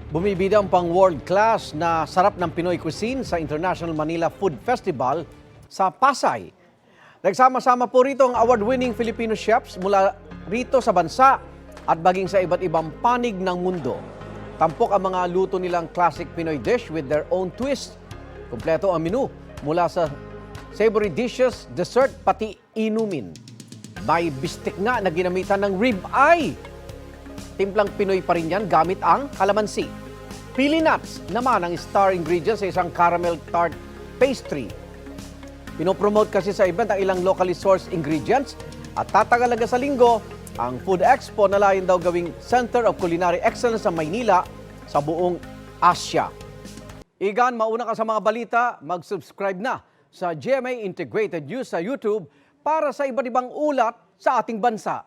Bumibida ang pang world class na sarap ng Pinoy cuisine sa International Manila Food Festival sa Pasay. Nagsama-sama po rito ang award-winning Filipino chefs mula rito sa bansa at maging sa iba't ibang panig ng mundo. Tampok ang mga luto nilang classic Pinoy dish with their own twist. Kumpleto ang menu mula sa savory dishes, dessert, pati inumin. May bistek nga na ginamitan ng rib eye. Timplang Pinoy pa rin yan gamit ang kalamansi. Pili nuts naman ang star ingredient sa isang caramel tart pastry. Pinopromote kasi sa event ang ilang locally sourced ingredients at tatagalaga sa linggo ang Food Expo na layon daw gawing Center of Culinary Excellence sa Maynila sa buong Asia. Igan, mauna ka sa mga balita, mag-subscribe na sa GMA Integrated News sa YouTube para sa iba't ibang ulat sa ating bansa.